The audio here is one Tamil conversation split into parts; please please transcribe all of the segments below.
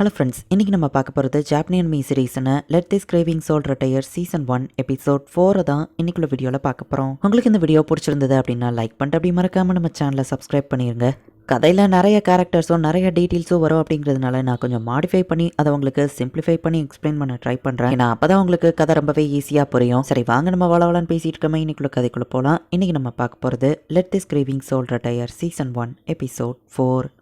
ஹலோ ஃப்ரெண்ட்ஸ், இன்னைக்கு நம்ம பார்க்க போகிறது ஜாப்பனியன் மீ சீரீஸ்னு let this craving soul retire season 1 episode 4 தான் இன்னைக்குள்ள வீடியோவில் பார்க்க போகிறோம். உங்களுக்கு இந்த வீடியோ பிடிச்சிருந்தது அப்படின்னா லைக் பண்ணிட்டு அப்படி மறக்காம நம்ம சேனலை சப்ஸ்கிரைப் பண்ணிடுங்க. கதையில் நிறைய கேரக்டர்ஸும் நிறைய டீட்டெயில்ஸும் வரும் அப்படிங்கிறதுனால நான் கொஞ்சம் மாடிஃபை பண்ணி அதை உங்களுக்கு சிம்பிளிஃபை பண்ணி எக்ஸ்பிளைன் பண்ண ட்ரை பண்ணுறேன். ஏன்னா அப்போ தான் உங்களுக்கு கதை ரொம்பவே ஈஸியாக புரியும். சரி வாங்க நம்ம வளவலான்னு பேசிட்டு இருக்கோமே இன்னைக்குள்ள கதைக்குள்ளே போகலாம். இன்னைக்கு நம்ம பார்க்க போகிறது let this craving soul retire season 1 episode 4.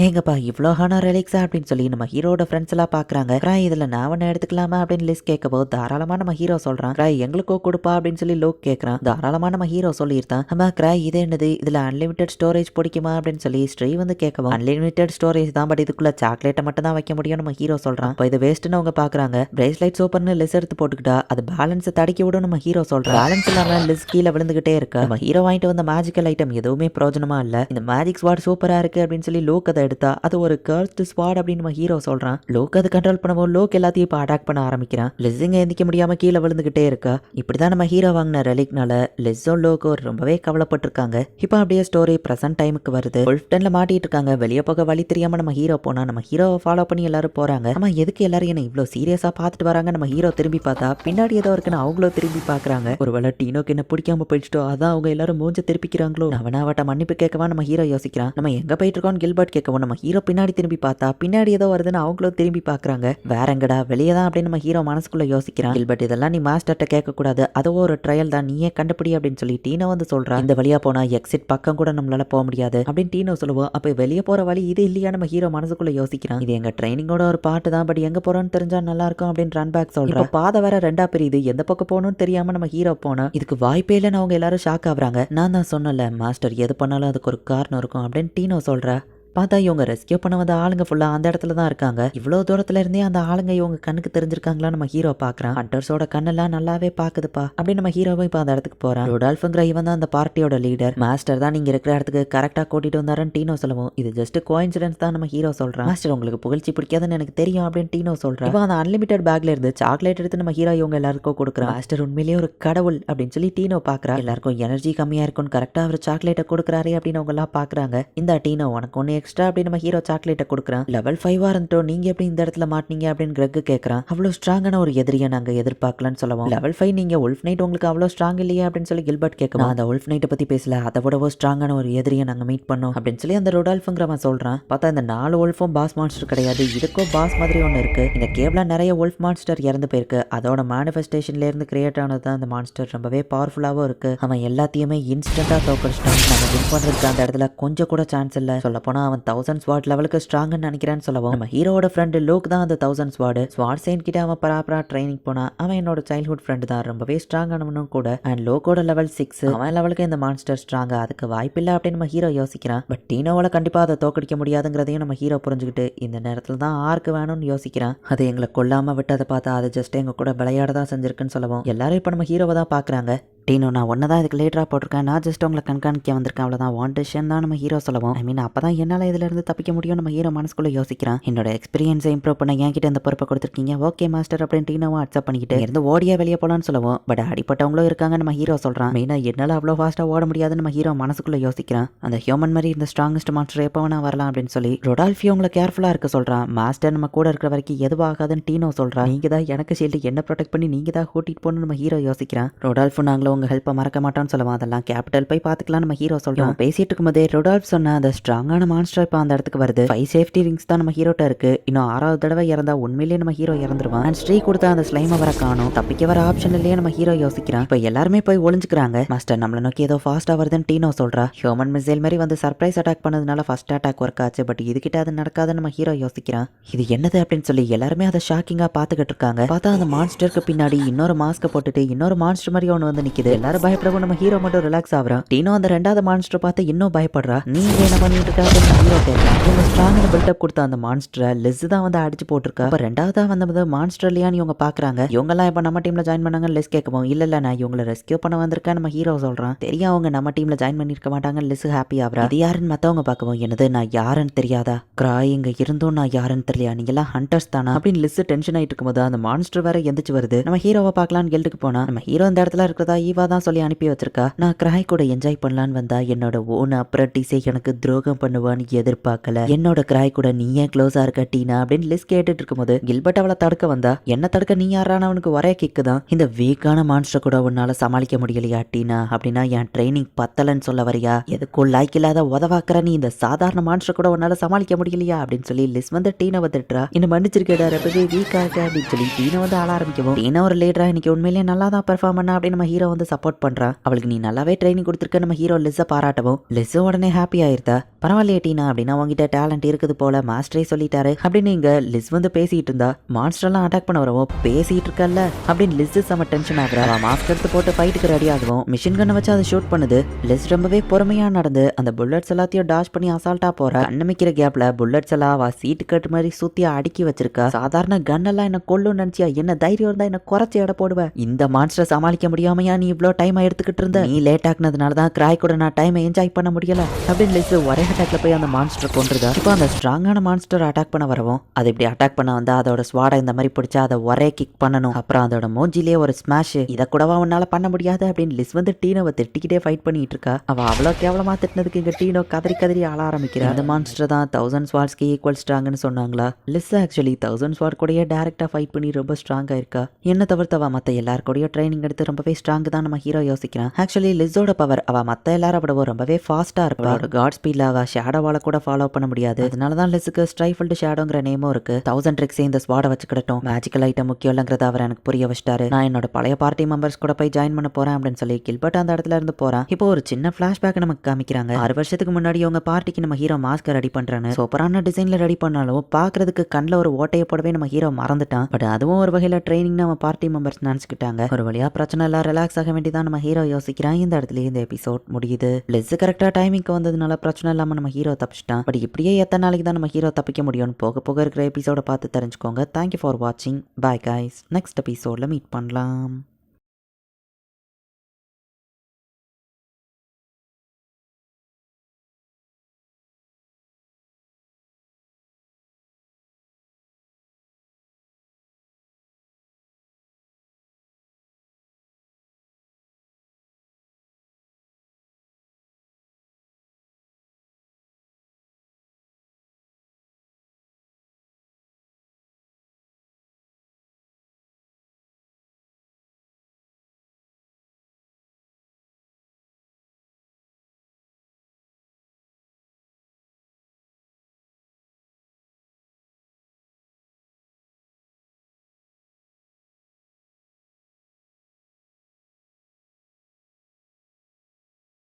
ஏங்கப்பா இவ்வளோ ஹானர் ரிலீக்ஸா அப்படின்னு சொல்லி நம்ம ஹீரோட ஃப்ரெண்ட்ஸ் எல்லாம் பார்க்குறாங்க. இதில் நான் ஒன்று எடுத்துக்கலாமா அப்படின்னு லிஸ்ட் கேட்கப்போது தாராளமாக நம்ம ஹீரோ சொல்கிறான். எங்களுக்கோ கொடுப்பா அப்படின்னு சொல்லி லோக் கேட்குறான். தாராளமாக நம்ம ஹீரோ சொல்லியிருந்தான். நம்ம இது என்னது இதில் அன்லிமிட்டட் ஸ்டோரேஜ் பிடிக்குமா அப்படின்னு சொல்லி ஸ்ரீ வந்து கேட்கவும் அன்லிமிட்டட் ஸ்டோரேஜ் தான், பட் இதுக்குள்ள சாக்லேட்டை மட்டும் தான் வைக்க முடியும் நம்ம ஹீரோ சொல்கிறான். இப்போ இது வேஸ்ட்டுன்னு அவங்க பார்க்குறாங்க. பிரேஸ்லைட் சூப்பர்னு லிஸ் எடுத்து போட்டுக்கிட்டா அது பேலன்ஸை தடுக்கி விடும் நம்ம ஹீரோ சொல்கிறான். பேலன்ஸ் இல்லாமல் லிஸ் கீழே விழுந்துகிட்டே இருக்கா. நம்ம ஹீரோ வாங்கிட்டு வந்த மேஜிக்கல் ஐட்டம் எதுவுமே பிரோஜனமா இல்லை. இந்த மேஜிக் ஸ்வாட் சூப்பராக இருக்கு அப்படின்னு சொல்லி லோக் அதை எடுத்தா அது ஒரு கர்ஸ்ட் ஸ்வாட் அப்படின்னு நம்ம ஹீரோ சொல்றான். லோக் அது கண்ட்ரோல் பண்ணவும் லோக் எல்லாத்தையும் இப்போ அட்டாக் பண்ண ஆரம்பிக்கிறான். லிஸ்ஸிங்க எந்திக்க முடியாம கீழே விழுந்துகிட்டே இருக்கா. இப்படிதான் நம்ம ஹீரோ வாங்கின ரெலிக்னால லிஸ்ஸோ லோக்கோ ரொம்பவே கவலைப்பட்டிருக்காங்க. இப்போ அப்படியே ஸ்டோரி பிரசன்ட் டைமுக்கு வருது. உல்ஃப்டன்ல மாட்டிட்டு இருக்காங்க. வெளியே போக வழி தெரியாம நம்ம ஹீரோ போனா நம்ம ஹீரோவை ஃபாலோ பண்ணி எல்லாரும் போறாங்க. ஆமா எதுக்கு எல்லாரும் என்ன இவ்வளவு சீரியஸா பார்த்துட்டு வராங்க. நம்ம ஹீரோ திரும்பி பார்த்தா பின்னாடி ஏதோ இருக்குன்னு அவங்களும் திரும்பி பாக்குறாங்க. ஒருவேளை டீனோக்கு என்ன பிடிக்காம போயிடுச்சோ அதான் அவங்க எல்லாரும் மூஞ்ச திருப்பிக்கிறாங்களோ. அவனாவட்ட மன்னிப்பு கேட்கவா நம்ம ஹீரோ யோசிக்கிறான். நம்ம எங்க போயிட்டு இருக்கோம் கில்பர்ட் கேட்கவும் நம்ம ஹீரோ பின்னாடி திரும்பி பார்த்தா பின்னாடி ஏதோ வருதுன்னு அவங்களும் திரும்பி பாக்குறாங்க. வேற எங்கடா வெளியே தான் அப்படின்னு நம்ம ஹீரோ மனசுக்குள்ள யோசிக்கிறான். பட் இதெல்லாம் நீ மாஸ்டர்ட்ட கேட்க கூடாது, அதோ ஒரு ட்ரையல் தான், நீயே கண்டுபிடி அப்படின்னு சொல்லி டீனோ வந்து சொல்றான். இந்த வழியா போனா எக்ஸிட் பக்கம் கூட நம்மளால போக முடியாது அப்படின்னு டீனோ சொல்லுவோம். அப்ப வெளியே போற வழி இது இல்லையா நம்ம ஹீரோ மனசுக்குள்ள யோசிக்கிறான். இது எங்க ட்ரைனிங்கோட ஒரு பாட்டு தான், பட் எங்க போறோம்னு தெரிஞ்சா நல்லா இருக்கும் அப்படின்னு ரன் பேக் சொல்றான். பாதை வேற ரெண்டா பிரியுது, எந்த பக்கம் போகணும்னு தெரியாம நம்ம ஹீரோ போனா இதுக்கு வாய்ப்பே இல்லைன்னு அவங்க எல்லாரும் ஷாக் ஆகுறாங்க. நான் தான் சொன்னல மாஸ்டர் எது பண்ணாலும் அதுக்கு ஒரு காரணம் இருக்கும் அப்படின்னு டீனோ சொல்றா. பார்த்தா இவங்க ரெஸ்கியூ பண்ண வந்த ஆளுங்க ஃபுல்லா அந்த இடத்துல தான் இருக்காங்க. இவ்வளோ தூரத்துல இருந்தே அந்த ஆளுங்க இவங்க கண்ணுக்கு தெரிஞ்சிருக்காங்களா நம்ம ஹீரோ பாக்குறான். ஹண்டர்ஸோட கண்ணெல்லாம் நல்லாவே பாக்குதுப்பா அப்படின்னு நம்ம ஹீரோவும் இப்போ அந்த இடத்துக்கு போறான். ருடால்ஃப்ங்கிற இவன் தான் அந்த பார்ட்டியோட லீடர். மாஸ்டர் தான் நீங்க இருக்கிற இடத்துக்கு கரெக்டா கூட்டிட்டு வந்தாருன்னு டீனோ சொல்லுவோம். இது ஜஸ்ட் கோஇன்சிடென்ஸ் தான் நம்ம ஹீரோ சொல்றான். மாஸ்டர் உங்களுக்கு புகழ்ச்சி பிடிக்காதுன்னு எனக்கு தெரியும் அப்படின்னு டீனோ சொல்றான். இப்போ அந்த அன்லிமிட்டட் பேக்ல இருந்து சாக்லேட் எடுத்து நம்ம ஹீரோ இவங்க எல்லாருக்கும் கொடுக்குறான். மாஸ்டர் உண்மையிலேயே ஒரு கடவுள் அப்படின்னு சொல்லி டீனோ பாக்குறா. எல்லாருக்கும் எனர்ஜி கம்மியா இருக்கும், கரெக்டா அவர் சாக்லேட்டை கொடுக்குறாரு அப்படின்னு அவங்க எல்லாம் பாக்குறாங்க. இந்த டீனோ உனக்கு ஒன்னு எக்ஸ்ட்ரா அப்படின்னு நம்ம ஹீரோ சாக்லேட்டை கொடுக்குறான். லெவல் 5 இருந்துட்டோம், நீங்க எப்படி இந்த இடத்துல மாட்டீங்க அப்படின்னு கிரெக் கேட்கறான். அவ்வளவு ஸ்ட்ராங்கான ஒரு எதிரியை நாங்க எதிர்பார்க்கலன்னு சொல்லுவோம். லெவல் 5 நீங்க உல்ஃப் நைட் உங்களுக்கு அவ்வளவு ஸ்ட்ராங் இல்லையா அப்படின்னு சொல்லி கில்பர்ட் கேட்கணும். அந்த உல்ஃப் நைட்டை பத்தி பேசல, அதை விடவோ ஸ்ட்ராங்கான ஒரு எதிரியை நாங்க மீட் பண்ணோம் அப்படின்னு சொல்லி அந்த ருடால்ஃப்ங்கிறவன் சொல்றான். பார்த்தா இந்த 4 உல்ஃபும் பாஸ் மான்ஸ்டர் கிடையாது, இதுக்கும் பாஸ் மாதிரி ஒன்று இருக்கு. இந்த கேவ்ல நிறைய உல்ஃப் மான்ஸ்டர் இறந்து போயிருக்கு. அதோட மேனிஃபெஸ்டேஷன்ல இருந்து கிரியேட் ஆனது அந்த மான்ஸ்டர் ரொம்பவே பவர்ஃபுல்லாவும் இருக்கு. அவன் எல்லாத்தையுமே இன்ஸ்டன்டா தோக்கடிச்சிட்டான். நம்ம வின் பண்றதுக்கு அந்த இடத்துல கொஞ்சம் கூட சான்ஸ் இல்ல. சொல்ல போனா அவன் 1000 ஸ்வாட் லெவலுக்கு ஸ்ட்ராங்னு நினைக்கிறான்னு சொல்லவும் நம்ம ஹீரோட ஃப்ரெண்டு லோக் தான் அந்த 1000 ஸ்வாட் சேன் கிட்ட அவன் ப்ராப்பரா ட்ரைனிங் போனா. அவன் என்னோட சைல்ட்ஹுட் ஃப்ரெண்டு தான், ரொம்பவே ஸ்ட்ராங் ஆனவனும் கூட. அண்ட் லோக்கோட லெவல் 6, அவன் லெவலுக்கு இந்த மான்ஸ்டர் ஸ்ட்ராங்கா, அதுக்கு வாய்ப்பில்லை அப்படின்னு நம்ம ஹீரோ யோசிக்கிறான். பட் டீனோவால கண்டிப்பா அதை தோக்கடிக்க முடியாதுங்கிறதையும் நம்ம ஹீரோ புரிஞ்சுக்கிட்டு இந்த நேரத்துல தான் ஆர்க்கு வேணும்னு யோசிக்கிறான். அது எங்களை கொல்லாம விட்டதை பார்த்தா அது ஜஸ்ட் எங்க கூட விளையாட தான் செஞ்சிருக்குன்னு சொல்லவும் எல்லாரும் இப்ப நம்ம ஹீரோவை தான் பாக்குறாங்க. டீனோ நான் ஒன்று தான் இதுக்கு லேட்டராக போட்டிருக்கேன், நான் ஜஸ்ட் உங்களை கண்காணிக்க வந்திருக்கேன், அவ்வளோதான் வாண்டேஷன் தான் நம்ம ஹீரோ சொல்லவும். ஐ மீன் அப்போ தான் என்னால் இதிலிருந்து தப்பிக்க முடியும் நம்ம ஹீரோ மனசுக்குள்ளே யோசிக்கிறான். என்னோட எக்ஸ்பீரியன்ஸை இம்ப்ரூவ் பண்ண என்கிட்ட இந்த பொறுப்பை கொடுத்துருக்கீங்க, ஓகே மாஸ்டர் அப்படின்னு டீனோவும் அக்செப்ட் பண்ணிக்கிட்டு இருந்து ஓடியா வெளியே போகலான்னு சொல்லவும். பட் அடிப்பட்டவங்களும் இருக்காங்க நம்ம ஹீரோ சொல்கிறான். மெயினாக என்னால் அவ்வளோ ஃபாஸ்ட்டாக ஓட முடியாதுன்னு நம்ம ஹீரோ மனசுக்குள்ளே யோசிக்கிறான். அந்த ஹியூமன் மாதிரி இந்த ஸ்ட்ராங்கஸ்ட் மாஸ்டர் எப்போ வேணா வரலாம் அப்படின்னு சொல்லி ரொடால்ஃபி உங்களை கேர்ஃபுல்லாக இருக்க சொல்கிறான். மாஸ்டர் நம்ம கூட இருக்கிற வரைக்கும் எதுவும் ஆகாதுன்னு டீனோ சொல்கிறான். நீங்கள் தான் எனக்கு ஷீல்டு என்ன ப்ரொடெக்ட் பண்ணி நீங்கள் தான் கூட்டிகிட்டு போகணும்னு நம்ம ஹீரோ யோசிக்கிறான். ரொடால்ஃபு நாங்களும் உங்கள் ஹெல்ப்பை மறக்க மாட்டோம் சொல்லுவான். அதெல்லாம் கேபிட்டல் போய் பார்த்துக்கலாம் நம்ம ஹீரோ சொல்றோம். பேசிட்டு இருக்கும்போதே ரொடால்ஃப் சொன்ன அந்த ஸ்ட்ராங்கான மான்ஸ்டர் இப்போ அந்த இடத்துக்கு வருது. 5 சேஃப்டி ரிங்ஸ் தான் நம்ம ஹீரோட்ட இருக்கு. இன்னும் 6வது தடவை இறந்தா உண்மையிலேயே நம்ம ஹீரோ இறந்துருவான். அண்ட் ஸ்ரீ கொடுத்தா அந்த ஸ்லைமை வர காணும், தப்பிக்க வர ஆப்ஷன் இல்லையே நம்ம ஹீரோ யோசிக்கிறான். இப்போ எல்லாருமே போய் ஒளிஞ்சுக்கிறாங்க. மாஸ்டர் நம்மள நோக்கி ஏதோ ஃபாஸ்டா வருதுன்னு டீனோ சொல்றா. ஹியூமன் மிசைல் மாதிரி வந்து சர்ப்ரைஸ் அட்டாக் பண்ணதுனால ஃபர்ஸ்ட் அட்டாக் ஒர்க் ஆச்சு, பட் இதுகிட்ட அது நடக்காதுன்னு நம்ம ஹீரோ யோசிக்கிறான். இது என்னது அப்படின்னு சொல்லி எல்லாருமே அதை ஷாக்கிங்கா பாத்துக்கிட்டு இருக்காங்க. பார்த்தா அந்த மான்ஸ்டருக்கு பின்னாடி இன்னொரு மாஸ்க் போட்டுட்டு இன்னொரு மான்ஸ்டர் மாதிரி ஒன்று வந்து நிக்குது. எல்லாரும் பயப்படவும் நம்ம ஹீரோ மட்டும் ரிலாக்ஸ் ஆகுறான். டீனோ அந்த 2வது மான்ஸ்டர் பார்த்து இன்னும் பயப்படுறா. நீங்க என்ன பண்ணிட்டு இருக்காங்க ஹீரோ கேட்கலாம். இவங்க ஸ்ட்ராங்கான பில்டப் கொடுத்த அந்த மான்ஸ்டரை லிஸ் தான் வந்து அடிச்சு போட்டிருக்கா. இப்ப 2வதா வந்த மான்ஸ்டர் இல்லையான்னு இவங்க பாக்குறாங்க. இவங்க எல்லாம் இப்ப நம்ம டீம்ல ஜாயின் பண்ணாங்க லிஸ் கேட்கவும் இல்ல நான் இவங்களை ரெஸ்கியூ பண்ண வந்திருக்கேன் நம்ம ஹீரோ சொல்றான். தெரியும் அவங்க நம்ம டீம்ல ஜாயின் பண்ணிருக்க மாட்டாங்க. லிஸ் ஹாப்பி ஆகுறா. இது யாருன்னு மத்தவங்க பார்க்கவும் என்னது நான் யாருன்னு தெரியாதா, கிராய் இங்க இருந்தும் நான் யாருன்னு தெரியல, நீங்க எல்லாம் ஹண்டர்ஸ் தானா அப்படின்னு லிஸ் டென்ஷன் ஆயிட்டு இருக்கும்போது அந்த மான்ஸ்டர் வேற எந்திரிச்சு வருது. நம்ம ஹீரோவை பார்க்கலான்னு கெல்ட்டுக்கு போனா நம்ம ஹீரோ இந்த இடத்துல இருக்கிறதா இவா தான் சொல்லி அனுப்பி வச்சிருக்கா. நான் கிராய் கூட என்ஜாய் பண்ணலான்னு வந்தா என்னோட ஓன் அப்ரண்டிஸே எனக்கு துரோகம் பண்ணுவான்னு எதிர்பார்க்கல. என்னோட கிராய் கூட நீ ஏன் க்ளோஸா இருக்க டீனா அப்படின்னு லிஸ் கேட்டுட்டு இருக்கும்போது கில்பர்ட் அவளை தடுக்க வந்தா. என்ன தடுக்க நீ யாரான அவனுக்கு ஒரே கிக்கு தான். இந்த வீக்கான மான்ஸ்டர் கூட உன்னால சமாளிக்க முடியலையா டீனா அப்படின்னா என் ட்ரைனிங் பத்தலன்னு சொல்ல வரியா? எதுக்கும் லாய்க்கு இல்லாத உதவாக்குற நீ இந்த சாதாரண மான்ஸ்டர் கூட உன்னால சமாளிக்க முடியலையா அப்படின்னு சொல்லி லிஸ் வந்து டீனா வந்துட்டுறா. இன்னும் மன்னிச்சிருக்கேடா ரொம்பவே வீக்கா இருக்க அப்படின்னு சொல்லி டீனா வந்து ஆள ஆரம்பிக்கவும் டீனா ஒரு லீடரா இன்னைக்கு உண்மையிலேயே நல்லா தான் பெர்ஃபார்ம் பண்ணா அப்படின்னு நம்ம ஹீரோ வந்து சப்போர்ட் பண்றா. அவளுக்கு நீ நல்லாவே ட்ரைனிங் கொடுத்துருக்க நம்ம ஹீரோ லிஸ்ஸை பாராட்டவும் லிஸ் உடனே ஹாப்பி ஆயிருந்தா. பரவாயில்லையே டீனா அப்படின்னா உங்ககிட்ட டேலண்ட் இருக்குது போல மாஸ்டரே சொல்லிட்டாரு அப்படின்னு இங்க லிஸ் வந்து பேசிட்டு இருந்தா. மான்ஸ்டர் எல்லாம் அட்டாக் பண்ண வரவும் பேசிட்டு இருக்கல்ல அப்படின்னு லிஸ் செம டென்ஷன் ஆகுறா. மாஸ்க் எடுத்து போட்டு ஃபைட்டுக்கு ரெடி ஆகும். மிஷின் கண்ணை வச்சு அதை ஷூட் பண்ணுது. லிஸ் ரொம்பவே பொறுமையா நடந்து அந்த புல்லட்ஸ் எல்லாத்தையும் டாஷ் பண்ணி அசால்ட்டா போறா. கண்ணமிக்கிற கேப்ல புல்லட்ஸ் எல்லாம் சீட்டு கட்டு மாதிரி சுத்தி அடுக்கி வச்சிருக்கா. சாதாரண கன் எல்லாம் என்ன கொல்லும் நினைச்சியா? என்ன தைரியம் இருந்தா என்ன குறைச்சி எடை போடுவேன். இந்த மான்ஸ்டர் சமாளிக்க முடியாமையா நீ இவ்வளோ டைம் எடுத்துக்கிட்டு இருந்த? நீ லேட் ஆக்குனதுனாலதான் கிராய் கூட நான் டைம் என்ஜாய் பண்ண முடியல அப்படின்னு லிஸ் ஒரே அட்டாக்ல போய் அந்த மான்ஸ்டர் கொண்டுருதா. இப்போ அந்த ஸ்ட்ராங்கான மான்ஸ்டர் அட்டாக் பண்ண வரவும் அது இப்படி அட்டாக் பண்ண வந்தா அதோட ஸ்வாடை இந்த மாதிரி பிடிச்சா அதை ஒரே கிக் பண்ணணும். அப்புறம் அதோட மூஞ்சிலேயே ஒரு ஸ்மாஷ். இதை கூடவா உன்னால பண்ண முடியாது அப்படின்னு லிஸ் வந்து டீனோவை திட்டிக்கிட்டே ஃபைட் பண்ணிட்டு இருக்கா. அவ அவ்வளோ கேவலமா திட்டினதுக்கு இங்க டீனோ கதறி கதறி ஆள ஆரம்பிக்கிறா. இந்த மான்ஸ்டர் தான் 1000 ஸ்வாட்ஸ்க்கு ஈக்குவல் ஸ்ட்ராங்னு சொன்னாங்களா? லிஸ் ஆக்சுவலி 1000 ஸ்வாட் கூடயே டைரக்டா ஃபைட் பண்ணி ரொம்ப ஸ்ட்ராங்கா இருக்கா. என்ன தவிர்த்தவா மத்த எல்லார் கூடயும் ட்ரைனிங் எடுத்து ரொம்பவே ஸ்ட்ராங் தான் நம்ம ஹீரோ யோசிக்கிறான். ஆக்சுவலி லிஸோட பவர் அவ மத்த எல்லாரும் விடவும் ரொம்பவே ஃபாஸ்டா இருப்பா. காட் ஸ்பீட்ல அவ ஷேடோவால கூட ஃபாலோ பண்ண முடியாது. அதனாலதான் லிஸுக்கு ஸ்ட்ரைஃபல்டு ஷேடோங்கிற நேமும் இருக்கு. 1000 ட்ரிக்ஸ் இந்த ஸ்வாட வச்சுக்கிட்டோம். மேஜிக்கல் ஐட்டம் முக்கியம் இல்லைங்கிறத அவர் எனக்கு புரிய வச்சிட்டாரு. நான் என்னோட பழைய பார்ட்டி மெம்பர்ஸ் கூட போய் ஜாயின் பண்ண போறேன் அப்படின்னு சொல்லி கில்பர்ட் அந்த இடத்துல இருந்து போறான். இப்போ ஒரு சின்ன பிளாஷ்பேக் நமக்கு காமிக்கிறாங்க. 6 வருஷத்துக்கு முன்னாடி அவங்க பார்ட்டிக்கு நம்ம ஹீரோ மாஸ்க் ரெடி பண்றாங்க. சூப்பரான டிசைன்ல ரெடி பண்ணாலும் பாக்குறதுக்கு கண்ணில் ஒரு ஓட்டையை போடவே நம்ம ஹீரோ மறந்துட்டான். பட் அதுவும் ஒரு வகையில ட்ரைனிங் நம்ம பார்ட்டி மெம்பர்ஸ் நினைச்சுக்கிட்டாங்க. ஒரு வழியா பிரச்சனை எல்லாம் ரிலாக்ஸ் ஆக வேண்டியதான் நம்ம ஹீரோ யோசிக்கிறான். இந்த இடத்துல இந்த எபிசோட் முடியுது. லிஸ் கரெக்டா டைமிங்க்கு வந்ததுனால பிரச்சனை இல்லாம நம்ம ஹீரோ தப்பிச்சிட்டான். பட் இப்படியே எத்தனை நாளைக்கு தான் நம்ம ஹீரோ தப்பிக்க முடியும்னு போக போக இருக்கிற எபிசோட பார்த்து தெரிஞ்சுக்கோங்க. தேங்க்யூ ஃபார் வாட்சிங். Bye guys. நெக்ஸ்ட் எபிசோட்ல மீட் பண்ணலாம்.